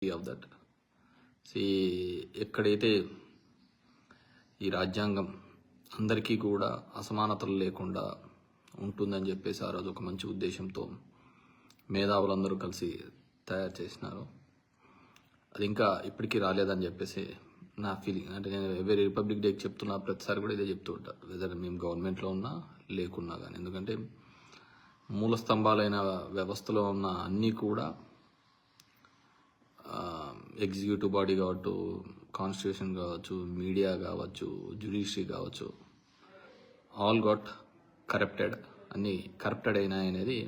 Of that ఎక్కడైతే ఈ రాజ్యాంగం అందరికీ కూడా అసమానతలు లేకుండా ఉంటుందని చెప్పేసి ఆ రోజు ఒక మంచి ఉద్దేశంతో మేధావులందరూ కలిసి తయారు చేసినారు. అది ఇంకా ఇప్పటికీ రాలేదని చెప్పేసి నా ఫీలింగ్. అంటే నేను ఎవరి రిపబ్లిక్ డేకి చెప్తున్నా ప్రతిసారి కూడా ఇదే చెప్తూ ఉంటాను, వెదర్ మేము గవర్నమెంట్లో ఉన్నా లేకున్నా కానీ. ఎందుకంటే మూల స్తంభాలైన వ్యవస్థలో ఉన్న అన్నీ కూడా ఎగ్జిక్యూటివ్ బాడీ కావచ్చు, కాన్స్టిట్యూషన్ కావచ్చు, మీడియా కావచ్చు, జ్యుడిషియరీ కావచ్చు, ఆల్ గాట్ కరప్టెడ్. అన్నీ కరప్టెడ్ అయినాయి అనేది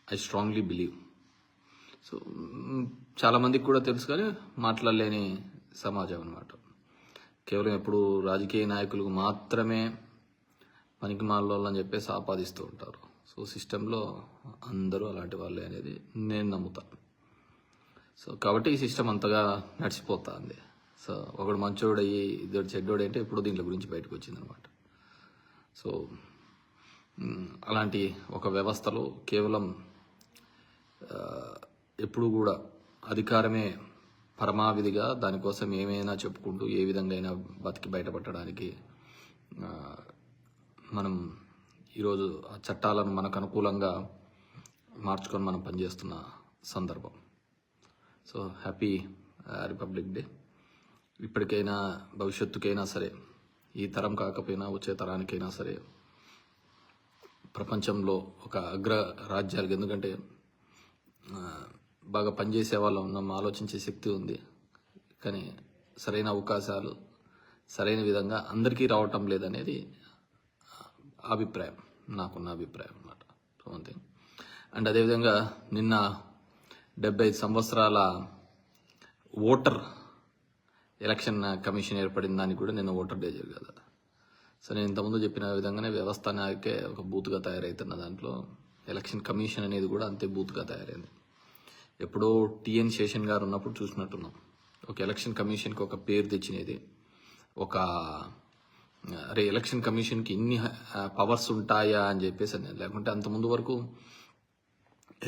ఐ స్ట్రాంగ్లీ బిలీవ్. సో చాలామందికి కూడా తెలుసు కానీ మాట్లాడలేని సమాజం అన్నమాట. కేవలం ఎప్పుడు రాజకీయ నాయకులకు మాత్రమే పనికి మాలని చెప్పేసి ఆపాదిస్తూ ఉంటారు. సో సిస్టంలో అందరూ అలాంటి వాళ్ళే అనేది నేను నమ్ముతాను. సో కాబట్టి ఈ సిస్టమ్ అంతగా నడిచిపోతుంది. సో ఒకడు మంచోడు అయ్యి ఇద్దరు చెడ్డోడు అంటే ఇప్పుడు దీంట్లో గురించి బయటకు వచ్చిందనమాట. సో అలాంటి ఒక వ్యవస్థలో కేవలం ఎప్పుడు కూడా అధికారమే పరమావిధిగా దానికోసం ఏమైనా చెప్పుకుంటూ ఏ విధంగా అయినా బతికి బయటపడడానికి మనం ఈరోజు ఆ చట్టాలను మనకు అనుకూలంగా మార్చుకొని మనం పనిచేస్తున్న సందర్భం. So happy republic day. ఇప్పటికైనా భవిష్యత్తుకైనా సరే, ఈ తరం కాకపోయినా వచ్చే తరానికైనా సరే ప్రపంచంలో ఒక అగ్ర రాజ్యాలకు, ఎందుకంటే బాగా పనిచేసే వాళ్ళు ఉన్నాం, ఆలోచించే శక్తి ఉంది, కానీ సరైన అవకాశాలు సరైన విధంగా అందరికీ రావటం లేదనేది అభిప్రాయం, నాకున్న అభిప్రాయం అన్నమాట. సో అంతే. అండ్ అదేవిధంగా నిన్న 75 సంవత్సరాల ఓటర్ ఎలక్షన్ కమిషన్ ఏర్పడిన దానికి కూడా నిన్న ఓటర్ డే జరగదు. సో నేను ఇంతకుముందు చెప్పిన విధంగానే వ్యవస్థ నాకే ఒక బూత్గా తయారవుతున్న దాంట్లో ఎలక్షన్ కమిషన్ అనేది కూడా అంతే బూత్గా తయారైంది. ఎప్పుడో టిఎన్ శేషన్ గారు ఉన్నప్పుడు చూసినట్టున్నాం, ఒక ఎలక్షన్ కమిషన్కి ఒక పేరు తెచ్చినది. ఒక అరే ఎలక్షన్ కమిషన్కి ఇన్ని పవర్స్ ఉంటాయా అని చెప్పేసి అని. లేకుంటే అంతకుముందు వరకు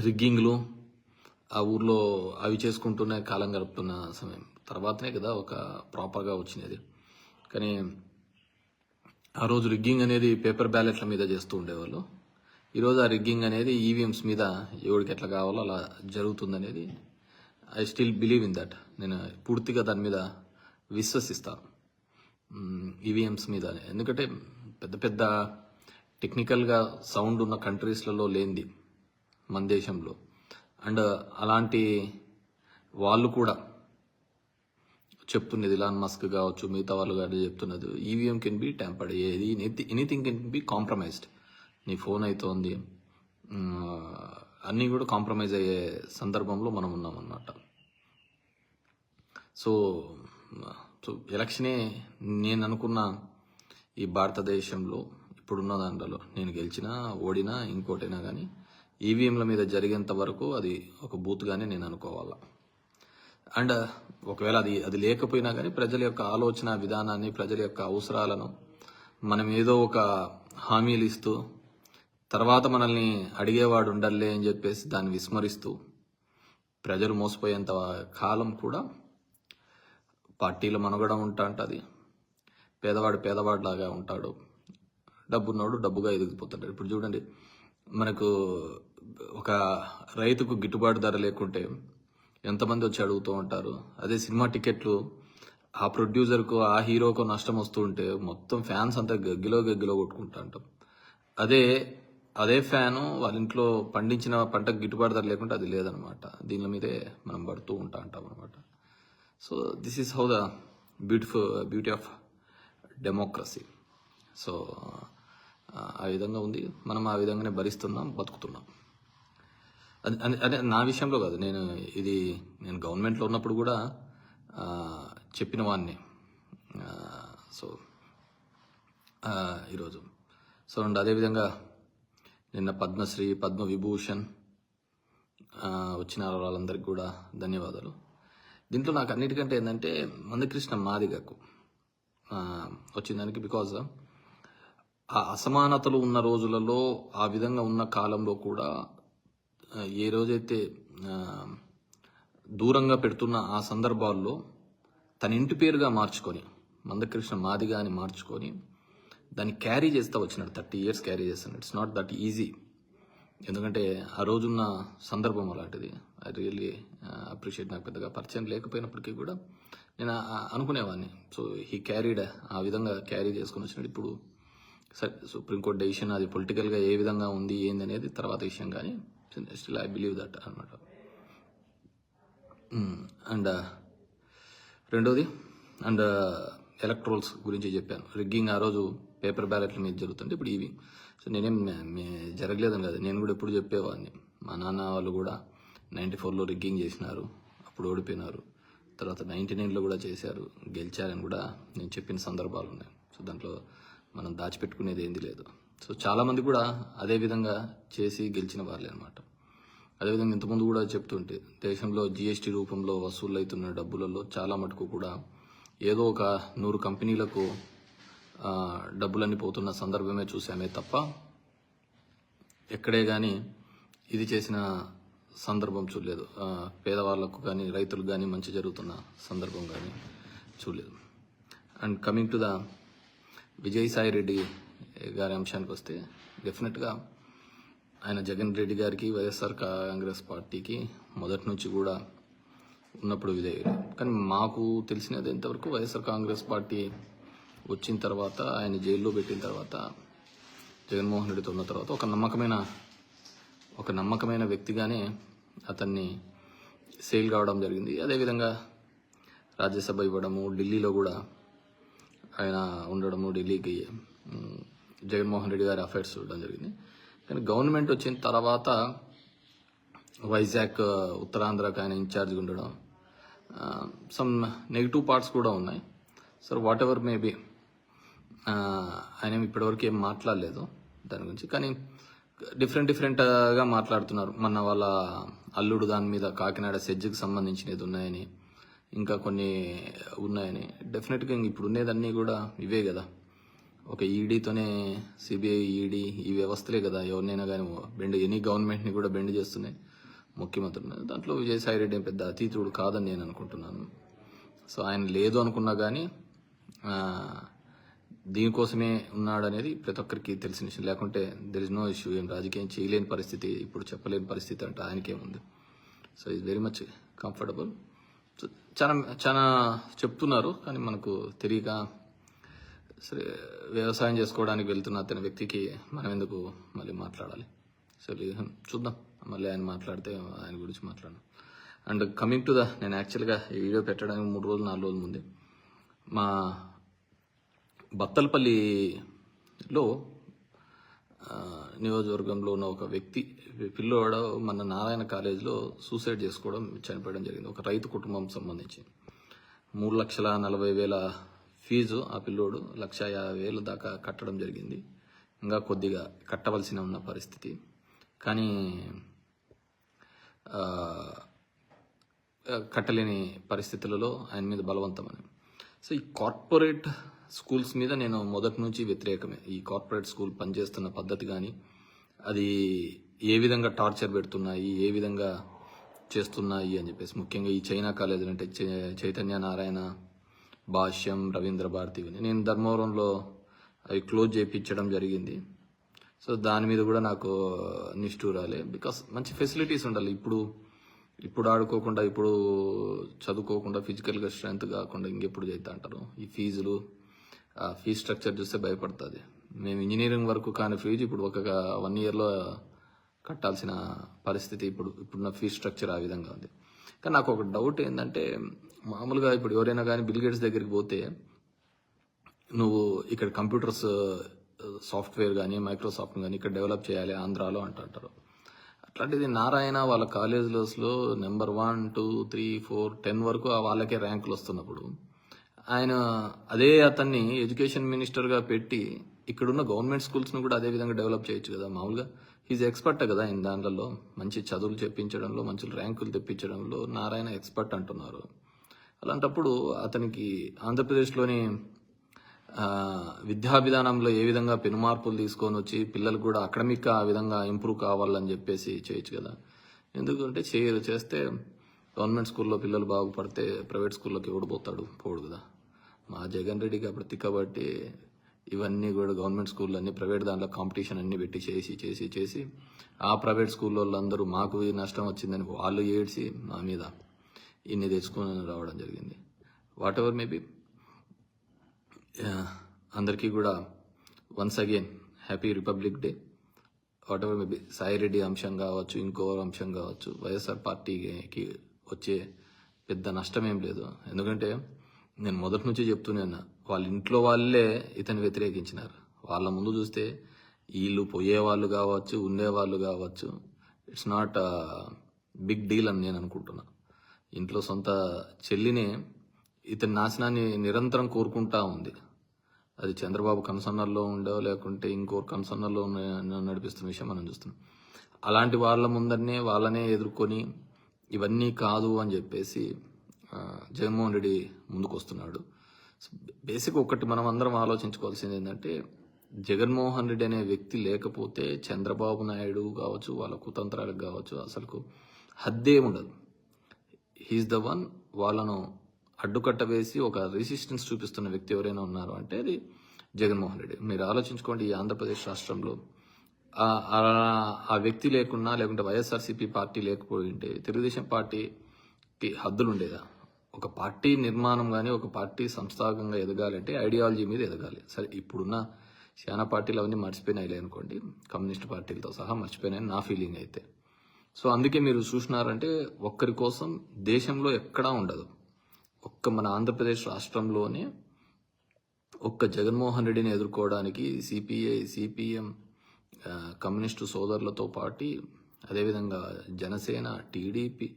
రిగ్గింగ్లు ఆ ఊర్లో అవి చేసుకుంటూనే కాలం గడుపుతున్న సమయం తర్వాతనే కదా ఒక ప్రాపర్గా వచ్చినది. కానీ ఆ రోజు రిగ్గింగ్ అనేది పేపర్ బ్యాలెట్ల మీద చేస్తూ ఉండేవాళ్ళు. ఈరోజు ఆ రిగ్గింగ్ అనేది ఈవీఎంస్ మీద ఎవరికి ఎట్లా కావాలో అలా జరుగుతుందనేది I still believe in that. నేను పూర్తిగా దాని మీద విశ్వసిస్తాను, ఈవీఎంస్ మీద. ఎందుకంటే పెద్ద పెద్ద టెక్నికల్గా సౌండ్ ఉన్న కంట్రీస్లలో లేనిది మన దేశంలో. అండ్ అలాంటి వాళ్ళు కూడా చెప్తున్నది, ఇలాన్ మస్క్ కావచ్చు, మిగతా వాళ్ళు కానీ చెప్తున్నది, ఈవీఎం కెన్ బి ట్యాంపర్డ్, ఏది ఎనీథింగ్ కెన్ బి కాంప్రమైజ్డ్. నీ ఫోన్ అవుతోంది, అన్నీ కూడా కాంప్రమైజ్ అయ్యే సందర్భంలో మనం ఉన్నామన్నమాట. సో ఎలక్షనే నేను అనుకున్న ఈ భారతదేశంలో ఇప్పుడున్న దాంట్లో నేను గెలిచినా ఓడినా ఇంకోటైనా కానీ ఈవీఎంల మీద జరిగేంత వరకు అది ఒక బూత్గానే నేను అనుకోవాలా. అండ్ ఒకవేళ అది లేకపోయినా కానీ ప్రజల యొక్క ఆలోచన విధానాన్ని, ప్రజల యొక్క అవసరాలను మనం ఏదో ఒక హామీలు ఇస్తూ తర్వాత మనల్ని అడిగేవాడు ఉండాలే అని చెప్పేసి దాన్ని విస్మరిస్తూ ప్రజలు మోసపోయేంత కాలం కూడా పార్టీల మనుగడ ఉంటుంది. పేదవాడు పేదవాడిలాగా ఉంటాడు, డబ్బున్నోడు డబ్బుగా ఎదిగిపోతుంటాడు. ఇప్పుడు చూడండి, మనకు ఒక రైతుకు గిట్టుబాటు ధర లేకుంటే ఎంతమంది వచ్చి అడుగుతూ ఉంటారు. అదే సినిమా టికెట్లు ఆ ప్రొడ్యూసర్కు, ఆ హీరోకు నష్టం వస్తూ ఉంటే మొత్తం ఫ్యాన్స్ అంతా గగ్గిలో కొట్టుకుంటా ఉంటాం. అదే ఫ్యాను వాళ్ళ ఇంట్లో పండించిన పంటకు గిట్టుబాటు ధర లేకుంటే అది లేదనమాట. దీని మీదే మనం పడుతూ ఉంటాం అనమాట. So this is how the beauty of democracy. So ఆ విధంగా ఉంది, మనం ఆ విధంగానే భరిస్తున్నాం, బతుకుతున్నాం. అదే నా విషయంలో కాదు, నేను గవర్నమెంట్లో ఉన్నప్పుడు కూడా చెప్పిన వాడిని. సో ఈరోజు సో అండ్ అదేవిధంగా నిన్న పద్మశ్రీ, పద్మవిభూషణ్ వచ్చిన వాళ్ళందరికీ కూడా ధన్యవాదాలు. దీంట్లో నాకు అన్నిటికంటే ఏంటంటే మందకృష్ణ మాదిగకు వచ్చిందానికి, బికాజ్ ఆ అసమానతలు ఉన్న రోజులలో, ఆ విధంగా ఉన్న కాలంలో కూడా ఏ రోజైతే దూరంగా పెడుతున్న ఆ సందర్భాల్లో తన ఇంటి పేరుగా మార్చుకొని మందకృష్ణ మాదిగా అని మార్చుకొని దాన్ని క్యారీ చేస్తూ వచ్చినాడు. 30 years క్యారీ చేస్తున్నాడు. It's not that easy. ఎందుకంటే ఆ రోజున్న సందర్భం అలాంటిది. I really appreciate. నాకు పెద్దగా పరిచయం లేకపోయినప్పటికీ కూడా నేను అనుకునేవాడిని. సో హీ క్యారీడ్, ఆ విధంగా క్యారీ చేసుకుని వచ్చినాడు. ఇప్పుడు సరే సుప్రీంకోర్టు డెసిషన్ అది పొలిటికల్గా ఏ విధంగా ఉంది ఏంది అనేది తర్వాత విషయం, కానీ స్టిల్ ఐ బిలీవ్ దట్ అనమాట. అండ్ రెండోది అండ్ ఎలక్ట్రోల్స్ గురించి చెప్పాను. రిగ్గింగ్ ఆ రోజు పేపర్ బ్యాలెట్ల మీద జరుగుతుంటే ఇప్పుడు ఈవింగ్. సో నేనేం జరగలేదని కదా, నేను కూడా ఎప్పుడు చెప్పేవాడిని. మా నాన్న వాళ్ళు కూడా 94లో రిగ్గింగ్ చేసినారు, అప్పుడు ఓడిపోయినారు. తర్వాత 99లో కూడా చేశారు, గెలిచారని కూడా నేను చెప్పిన సందర్భాలు ఉన్నాయి. సో దాంట్లో మనం దాచిపెట్టుకునేది ఏంది లేదు. సో చాలామంది కూడా అదే విధంగా చేసి గెలిచిన వాళ్ళే అనమాట. అదేవిధంగా ఇంతకుముందు కూడా చెప్తుంటే దేశంలో GST రూపంలో వసూలు అవుతున్న డబ్బులలో చాలా మటుకు కూడా ఏదో ఒక 100 కంపెనీలకు డబ్బులన్నీ పోతున్న సందర్భమే చూసామే తప్ప ఎక్కడే కానీ ఇది చేసిన సందర్భం చూడలేదు. పేదవాళ్లకు కానీ రైతులకు కానీ మంచి జరుగుతున్న సందర్భం కానీ చూడలేదు. And coming to the Vijayasai Reddy గారి అంశానికి వస్తే, డెఫినెట్గా ఆయన జగన్ రెడ్డి గారికి వైఎస్ఆర్ కాంగ్రెస్ పార్టీకి మొదటి నుంచి కూడా ఉన్నప్పుడు విధేయుడు. కానీ మాకు తెలిసినది ఎంతవరకు వైఎస్ఆర్ కాంగ్రెస్ పార్టీ వచ్చిన తర్వాత, ఆయన జైల్లో పెట్టిన తర్వాత, జగన్మోహన్ రెడ్డితో ఉన్న తర్వాత ఒక నమ్మకమైన వ్యక్తిగానే అతన్ని సేల్ కావడం జరిగింది. అదేవిధంగా రాజ్యసభ ఇవ్వడము, ఢిల్లీలో కూడా ఆయన ఉండడము, ఢిల్లీకి జగన్మోహన్ రెడ్డి గారి అఫైర్స్ చూడడం జరిగింది. కానీ గవర్నమెంట్ వచ్చిన తర్వాత వైజాగ్ ఉత్తరాంధ్రకు ఆయన ఇన్ఛార్జ్గా ఉండడం, సమ్ నెగిటివ్ పార్ట్స్ కూడా ఉన్నాయి. సో వాట్ ఎవర్ మేబీ, ఆయన ఇప్పటివరకు ఏం మాట్లాడలేదు దాని గురించి. కానీ డిఫరెంట్గా మాట్లాడుతున్నారు. మన వాళ్ళ అల్లుడు దాని మీద కాకినాడ సెజ్కి సంబంధించినది ఉన్నాయని, ఇంకా కొన్ని ఉన్నాయని. డెఫినెట్గా ఇప్పుడు ఉండేదన్నీ కూడా ఇవే కదా. ఒక ఈడీతోనే సిబిఐ, ఈడీ ఈ వ్యవస్థలే కదా ఎవరినైనా కానీ ఎనీ గవర్నమెంట్ని కూడా బెండ్ చేస్తున్నాయి ముఖ్యమంత్రులు. దాంట్లో విజయసాయి రెడ్డి పెద్ద అతీతుడు కాదని నేను అనుకుంటున్నాను. సో ఆయన లేదు అనుకున్నా కానీ దీనికోసమే ఉన్నాడనేది ప్రతి ఒక్కరికి తెలిసిన విషయం. లేకుంటే దెర్ ఇస్ నో ఇష్యూ. ఏం రాజకీయం చేయలేని పరిస్థితి, ఇప్పుడు చెప్పలేని పరిస్థితి అంటే ఆయనకేముంది. So is very much comfortable. So చాలా చెప్తున్నారు, కానీ మనకు తెలియక సరే వ్యవసాయం చేసుకోవడానికి వెళ్తున్న అతని వ్యక్తికి మనం ఎందుకు మళ్ళీ మాట్లాడాలి. సో చూద్దాం, మళ్ళీ ఆయన మాట్లాడితే ఆయన గురించి మాట్లాడను. అండ్ కమింగ్ టు నేను యాక్చువల్గా ఈ వీడియో పెట్టడానికి 3 రోజులు 4 రోజుల ముందే మా బత్తలపల్లిలో నియోజకవర్గంలో ఉన్న ఒక వ్యక్తి పిల్లోడు మన నారాయణ కాలేజీలో సూసైడ్ చేసుకోవడం, చనిపోవడం జరిగింది. ఒక రైతు కుటుంబం సంబంధించి 3,40,000 ఫీజు ఆ పిల్లోడు 1,50,000 దాకా కట్టడం జరిగింది. ఇంకా కొద్దిగా కట్టవలసిన ఉన్న పరిస్థితి, కానీ కట్టలేని పరిస్థితులలో ఆయన మీద బలవంతమని. సో ఈ కార్పొరేట్ స్కూల్స్ మీద నేను మొదటి నుంచి వ్యతిరేకమే. ఈ కార్పొరేట్ స్కూల్ పనిచేస్తున్న పద్ధతి కానీ, అది ఏ విధంగా టార్చర్ పెడుతున్నాయి, ఏ విధంగా చేస్తున్నాయి అని చెప్పేసి, ముఖ్యంగా ఈ చైనా కాలేజీలు అంటే చైతన్య నారాయణ, భాష్యం, రవీంద్ర భారతి, నేను ధర్మవరంలో అవి క్లోజ్ చేయించడం జరిగింది. సో దాని మీద కూడా నాకు నిష్ఠూరాలే. బికాస్ మంచి ఫెసిలిటీస్ ఉండాలి. ఇప్పుడు ఆడుకోకుండా, ఇప్పుడు చదువుకోకుండా, ఫిజికల్గా స్ట్రెంత్ కాకుండా ఇంకెప్పుడు చేస్తా అంటారు. ఈ ఫీజులు, ఫీజ్ స్ట్రక్చర్ చూస్తే భయపడుతుంది. మేము ఇంజనీరింగ్ వరకు కాని ఫీజు ఇప్పుడు ఒక 1 yearలో కట్టాల్సిన పరిస్థితి ఇప్పుడున్న ఫీజ్ స్ట్రక్చర్ ఆ విధంగా ఉంది. కానీ నాకు ఒక డౌట్ ఏంటంటే, మామూలుగా ఇప్పుడు ఎవరైనా కానీ బిల్ గేట్స్ దగ్గరికి పోతే, నువ్వు ఇక్కడ కంప్యూటర్స్ సాఫ్ట్వేర్ కానీ మైక్రోసాఫ్ట్ కానీ ఇక్కడ డెవలప్ చేయాలి ఆంధ్రాలో అంటారు. అట్లాంటిది నారాయణ వాళ్ళ కాలేజెస్లో నెంబర్ 1, 2, 3, 4, 10 వరకు వాళ్ళకే ర్యాంకులు వస్తున్నప్పుడు, ఆయన అతన్ని ఎడ్యుకేషన్ మినిస్టర్గా పెట్టి ఇక్కడున్న గవర్నమెంట్ స్కూల్స్ను కూడా అదే విధంగా డెవలప్ చేయొచ్చు కదా. మామూలుగా హీజ్ ఎక్స్పర్ట్ కదా దాంట్లో, మంచి చదువులు చెప్పించడంలో, మంచి ర్యాంకులు తెప్పించడంలో నారాయణ ఎక్స్పర్ట్ అంటున్నారు. అలాంటప్పుడు అతనికి ఆంధ్రప్రదేశ్లోని విద్యా విధానంలో ఏ విధంగా పెనుమార్పులు తీసుకొని వచ్చి పిల్లలకు కూడా అకాడమిక్గా ఆ విధంగా ఇంప్రూవ్ కావాలని చెప్పేసి చేయొచ్చు కదా. ఎందుకంటే చేస్తే గవర్నమెంట్ స్కూల్లో పిల్లలు బాగుపడితే ప్రైవేట్ స్కూల్లోకి ఓడిపోతాడు పోడు కదా. మా జగన్ రెడ్డికి అప్పుడు తిక్కబట్టి ఇవన్నీ కూడా గవర్నమెంట్ స్కూల్లో అన్ని ప్రైవేట్ దాంట్లో కాంపిటీషన్ అన్ని పెట్టి చేసి ఆ ప్రైవేట్ స్కూల్లో వాళ్ళందరూ మాకు నష్టం వచ్చిందని వాళ్ళు ఏడ్చి మా మీద ఇన్ని తెచ్చుకొని రావడం జరిగింది. వాట్ ఎవర్ మేబీ, అందరికీ కూడా once again happy republic day. What ever maybe, Sai Reddy అంశం కావచ్చు, ఇంకో అంశం కావచ్చు, వైఎస్ఆర్ పార్టీకి వచ్చే పెద్ద నష్టం ఏం లేదు. ఎందుకంటే నేను మొదటి నుంచి చెప్తూనే వాళ్ళ ఇంట్లో వాళ్ళే ఇతను వ్యతిరేకించినారు. వాళ్ళ ముందు చూస్తే వీళ్ళు పోయేవాళ్ళు కావచ్చు, ఉండేవాళ్ళు కావచ్చు, ఇట్స్ నాట్ బిగ్ డీల్ అని నేను అనుకుంటున్నా. ఇంట్లో సొంత చెల్లినే ఇతని నాశనాన్ని నిరంతరం కోరుకుంటా ఉంది. అది చంద్రబాబు కన్సర్నర్లో ఉండో లేకుంటే ఇంకోరు కన్సర్నర్లో నడిపిస్తున్న విషయం మనం చూస్తున్నాం. అలాంటి వాళ్ళ ముందరనే వాళ్ళనే ఎదుర్కొని ఇవన్నీ కాదు అని చెప్పేసి జగన్మోహన్ రెడ్డి ముందుకు వస్తున్నాడు. బేసిక్ ఒకటి మనం అందరం ఆలోచించుకోవాల్సింది ఏంటంటే, జగన్మోహన్ రెడ్డి అనే వ్యక్తి లేకపోతే చంద్రబాబు నాయుడు కావచ్చు, వాళ్ళ కుతంత్రాలకు కావచ్చు, అసలు హద్దే ఉండదు. He is the one. వాళ్ళను అడ్డుకట్ట వేసి ఒక రెసిస్టెన్స్ చూపిస్తున్న వ్యక్తి ఎవరైనా ఉన్నారు అంటే అది జగన్మోహన్ రెడ్డి. మీరు ఆలోచించుకోండి, ఈ ఆంధ్రప్రదేశ్ రాష్ట్రంలో ఆ వ్యక్తి లేకున్నా, లేకుంటే వైఎస్ఆర్సీపీ పార్టీ లేకపోయి ఉంటే తెలుగుదేశం పార్టీకి హద్దులు ఉండేదా? ఒక పార్టీ నిర్మాణం కానీ ఒక పార్టీ సంస్థాగంగా ఎదగాలంటే ఐడియాలజీ మీద ఎదగాలి. సరే, ఇప్పుడున్న చాలా పార్టీలు అవన్నీ మర్చిపోయినాయి అనుకోండి, కమ్యూనిస్ట్ పార్టీలతో సహా మర్చిపోయినాయని నా ఫీలింగ్ అయితే. సో అందుకే మీరు చూసినారంటే ఒక్కరి కోసం దేశంలో ఎక్కడా ఉండదు. ఒక్క మన ఆంధ్రప్రదేశ్ రాష్ట్రంలోనే ఒక్క జగన్మోహన్ రెడ్డిని ఎదుర్కోవడానికి సిపిఐ, సిపిఎం, కమ్యూనిస్టు సోదరులతో పాటు అదేవిధంగా జనసేన, టీడీపీ,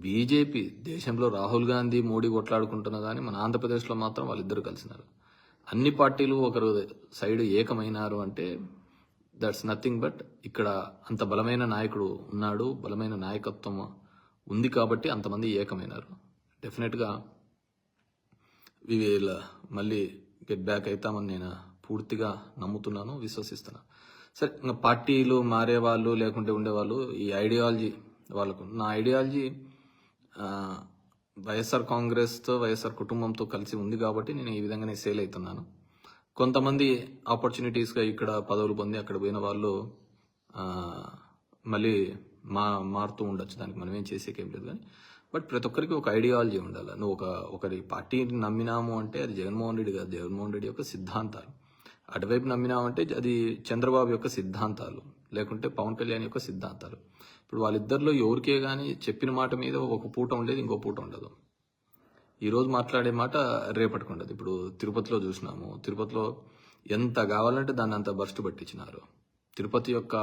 బీజేపీ, దేశంలో రాహుల్ గాంధీ, మోడీ కొట్లాడుకుంటున్నా కానీ మన ఆంధ్రప్రదేశ్లో మాత్రం వాళ్ళిద్దరు కలిసినారు. అన్ని పార్టీలు ఒకరు సైడ్ ఏకమైనారు అంటే దట్స్ నథింగ్ బట్ ఇక్కడ అంత బలమైన నాయకుడు ఉన్నాడు, బలమైన నాయకత్వం ఉంది కాబట్టి అంతమంది ఏకమైనారు. డెఫినెట్గా వి విల్ మళ్ళీ గెట్ బ్యాక్ అవుతామని నేను పూర్తిగా నమ్ముతున్నాను, విశ్వసిస్తున్నాను. సరే, ఇంకా పార్టీలు మారేవాళ్ళు లేకుంటే ఉండేవాళ్ళు ఈ ఐడియాలజీ వాళ్ళకు, నా ఐడియాలజీ వైఎస్ఆర్ కాంగ్రెస్తో, వైఎస్ఆర్ కుటుంబంతో కలిసి ఉంది కాబట్టి నేను ఈ విధంగానే సేల్ అవుతున్నాను. కొంతమంది ఆపర్చునిటీస్గా ఇక్కడ పదవులు పొంది అక్కడ పోయిన వాళ్ళు మళ్ళీ మారుతూ ఉండొచ్చు, దానికి మనం ఏం చేసేకేం లేదు. కానీ బట్ ప్రతి ఒక్కరికి ఒక ఐడియాలజీ ఉండాలి. నువ్వు ఒకరి పార్టీని నమ్మినాము అంటే అది జగన్మోహన్ రెడ్డి కాదు, జగన్మోహన్ రెడ్డి యొక్క సిద్ధాంతాలు. అటువైపు నమ్మినామంటే అది చంద్రబాబు యొక్క సిద్ధాంతాలు, లేకుంటే పవన్ కళ్యాణ్ యొక్క సిద్ధాంతాలు. ఇప్పుడు వాళ్ళిద్దరిలో ఎవరికే కానీ చెప్పిన మాట మీద ఒక పూట ఉండేది, ఇంకో పూట ఉండదు. ఈరోజు మాట్లాడే మాట రేపటికి ఉండదు. ఇప్పుడు తిరుపతిలో చూసినాము, తిరుపతిలో ఎంత కావాలంటే దాన్ని అంత బర్స్ట్ పట్టించినారు. తిరుపతి యొక్క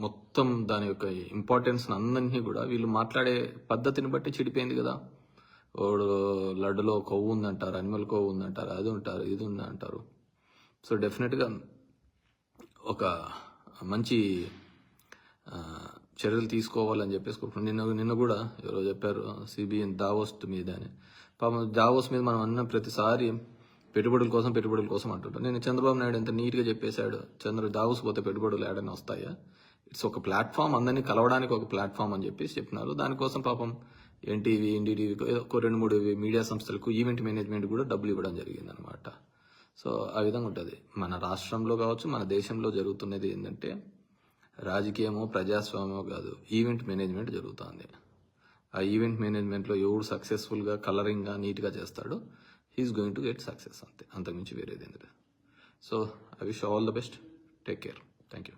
మొత్తం దాని యొక్క ఇంపార్టెన్స్ అందరినీ కూడా వీళ్ళు మాట్లాడే పద్ధతిని బట్టి చెడిపోయింది కదా. వాడు లడ్డులో కొవ్వు ఉందంటారు, అనిమల్ కొవ్వు ఉందంటారు, అది ఉంటారు, ఇది ఉంది అంటారు. సో డెఫినెట్గా ఒక మంచి చర్యలు తీసుకోవాలని చెప్పేసి నిన్న కూడా ఎవరో చెప్పారు సిబిఎన్ దావోస్ మీద అని. పాపం దావోస్ మీద మనం అన్న ప్రతిసారి పెట్టుబడుల కోసం అంటుంటాం. నేను చంద్రబాబు నాయుడు ఎంత నీట్గా చెప్పేశాడు, దావోస్ పోతే పెట్టుబడులు ఏడైనా వస్తాయా? ఇట్స్ ఒక ప్లాట్ఫామ్, అందరినీ కలవడానికి ఒక ప్లాట్ఫామ్ అని చెప్పేసి చెప్పినారు. దానికోసం పాపం ఎన్టీవీ, ఎన్డీటీవీ, ఒక 2-3 మీడియా సంస్థలకు ఈవెంట్ మేనేజ్మెంట్ కూడా డబ్బులు ఇవ్వడం జరిగింది అనమాట. సో ఆ విధంగా ఉంటుంది. మన రాష్ట్రంలో కావచ్చు, మన దేశంలో జరుగుతున్నది ఏంటంటే రాజకీయమో ప్రజాస్వామ్యమో కాదు, ఈవెంట్ మేనేజ్మెంట్ జరుగుతుంది. ఆ ఈవెంట్ మేనేజ్మెంట్లో ఎవడు సక్సెస్ఫుల్గా కలరింగ్గా నీట్గా చేస్తాడో he is going to get success, అంతే, అంతకుమించి వేరేది ఏంటంటే. So I wish all the best, take care, thank you.